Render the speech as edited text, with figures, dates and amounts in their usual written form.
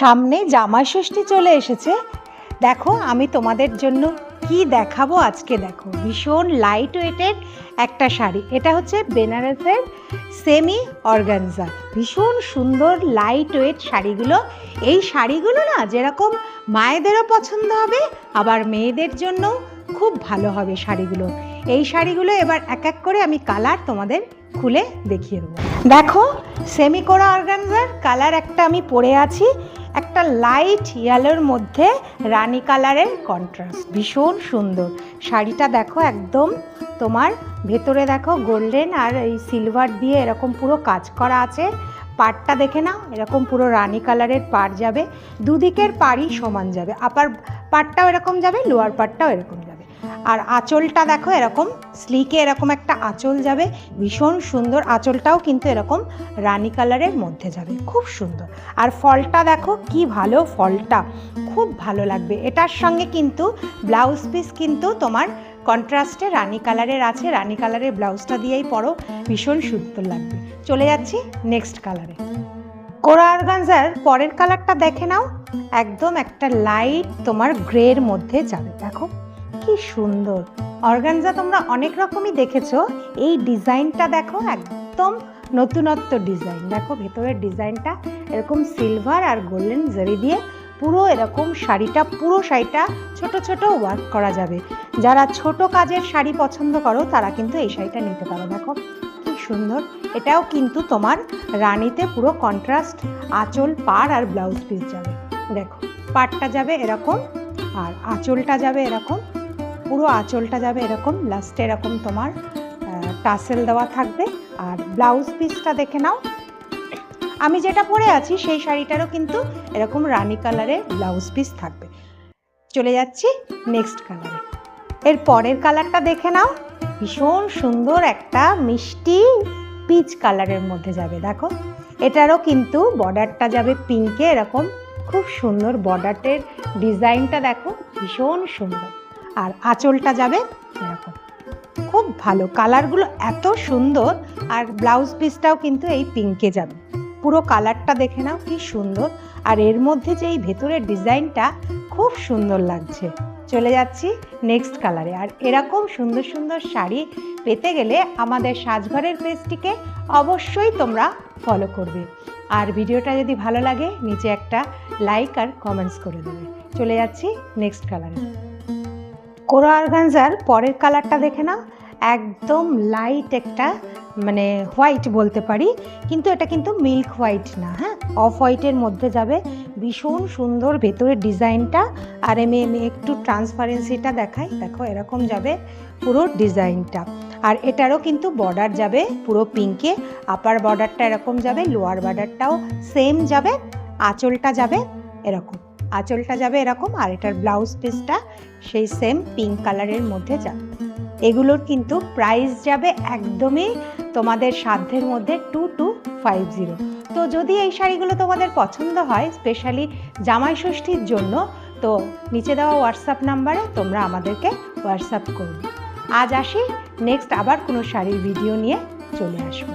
সামনে জামাই ষষ্ঠী চলে এসেছে। দেখো আমি তোমাদের জন্য কি দেখাবো আজকে। দেখো ভীষণ লাইট ওয়েটের একটা শাড়ি। এটা হচ্ছে বেনারসের সেমি অর্গানজা। ভীষণ সুন্দর লাইট ওয়েট শাড়িগুলো। এই শাড়িগুলো না যেরকম মায়েদেরও পছন্দ হবে, আবার মেয়েদের জন্য খুব ভালো হবে শাড়িগুলো। এই শাড়িগুলো এবার এক এক করে আমি কালার তোমাদের খুলে দেখিয়ে দেবো। দেখো সেমি কোরা অর্গানজার কালার একটা আমি পরে আছি, একটা লাইট ইয়েলোর মধ্যে রানী কালারের কন্ট্রাস্ট, ভীষণ সুন্দর শাড়িটা। দেখো একদম তোমার ভেতরে দেখো গোল্ডেন আর এই সিলভার দিয়ে এরকম পুরো কাজ করা আছে। পাড়টা দেখে নাও, এরকম পুরো রানী কালারের পাড় যাবে, দুদিকের পাড়ই সমান যাবে। আপার পাড়টাও এরকম যাবে, লোয়ার পাড়টাও এরকম যাবে। আর আঁচলটা দেখো এরকম স্লিকে এরকম একটা আঁচল যাবে, ভীষণ সুন্দর। আঁচলটাও কিন্তু এরকম রানী কালারের মধ্যে যাবে, খুব সুন্দর। আর ফলটা দেখো কি ভালো, ফলটা খুব ভালো লাগবে। এটার সঙ্গে কিন্তু ব্লাউজ পিস কিন্তু তোমার কন্ট্রাস্টে রানী কালারের আছে। রানী কালারের ব্লাউজটা দিয়েই পরো, ভীষণ সুন্দর লাগবে। চলে যাচ্ছি নেক্সট কালারে। কোরা অর্গানজার পরের কালারটা দেখে নাও, একদম একটা লাইট তোমার গ্রের মধ্যে যাবে। দেখো কি সুন্দর অর্গানজা, তোমরা অনেক রকমই দেখেছো। এই ডিজাইনটা দেখো একদম নতুনত্ব ডিজাইন। দেখো ভেতরের ডিজাইনটা এরকম সিলভার আর গোল্ডেন জারি দিয়ে পুরো এরকম শাড়িটা, পুরো শাড়িটা ছোট ছোট ওয়ার্ক করা যাবে। যারা ছোট কাজের শাড়ি পছন্দ করো তারা কিন্তু এই শাড়িটা নিতে পারো। দেখো কি সুন্দর। এটাও কিন্তু তোমার রানীতে পুরো কন্ট্রাস্ট আঁচল, পাড় আর ব্লাউজ পিস যাবে। দেখো পাড়টা যাবে এরকম, আর আঁচলটা যাবে এরকম, পুরো আঁচলটা যাবে এরকম, লাস্টে এরকম তোমার টাসেল দেওয়া থাকবে। আর ব্লাউজ পিসটা দেখে নাও, আমি যেটা পরে আছি সেই শাড়িটারও কিন্তু এরকম রানী কালারের ব্লাউজ পিস থাকবে। চলে যাচ্ছি নেক্সট কালারে। এর পরের কালারটা দেখে নাও, ভীষণ সুন্দর একটা মিষ্টি পিচ কালারের মধ্যে যাবে। দেখো এটারও কিন্তু বর্ডারটা যাবে পিঙ্কে, এরকম খুব সুন্দর বর্ডারের ডিজাইনটা দেখো, ভীষণ সুন্দর। আর আঁচলটা যাবে এরকম, খুব ভালো। কালারগুলো এত সুন্দর। আর ব্লাউজ পিসটাও কিন্তু এই পিঙ্কে যাবে। পুরো কালারটা দেখে নাও কি সুন্দর। আর এর মধ্যে যে এই ভেতরের ডিজাইনটা খুব সুন্দর লাগছে। চলে যাচ্ছি নেক্সট কালারে। আর এরকম সুন্দর সুন্দর শাড়ি পেতে গেলে আমাদের সাজঘরের পেজটিকে অবশ্যই তোমরা ফলো করবে। আর ভিডিওটা যদি ভালো লাগে নিচে একটা লাইক আর কমেন্টস করে দেবে। চলে যাচ্ছি নেক্সট কালারে। কোরা অর্গানজার পরের কালারটা দেখে নাও, একদম লাইট একটা মানে হোয়াইট বলতে পারি, কিন্তু এটা কিন্তু মিল্ক হোয়াইট না, হ্যাঁ অফ হোয়াইটের মধ্যে যাবে। ভীষণ সুন্দর ভেতরের ডিজাইনটা। আর আমি একটু ট্রান্সপারেন্সিটা দেখাই। দেখো এরকম যাবে পুরো ডিজাইনটা। আর এটারও কিন্তু বর্ডার যাবে পুরো পিঙ্কে, আপার বর্ডারটা এরকম যাবে, লোয়ার বর্ডারটাও সেম যাবে, আঁচলটা যাবে এরকম, আঁচলটা যাবে এরকম। আর এটার ব্লাউজ পিসটা সেই সেম পিঙ্ক কালারের মধ্যে যাবে। এগুলোর কিন্তু প্রাইস যাবে একদমই তোমাদের সাধ্যের মধ্যে 2250। তো যদি এই শাড়িগুলো তোমাদের পছন্দ হয় স্পেশালি জামাই ষষ্ঠীর জন্য, তো নিচে দেওয়া হোয়াটসঅ্যাপ নাম্বারে তোমরা আমাদেরকে হোয়াটসঅ্যাপ করবে। আজ আসি, নেক্সট আবার কোনো শাড়ির ভিডিও নিয়ে চলে আসবো।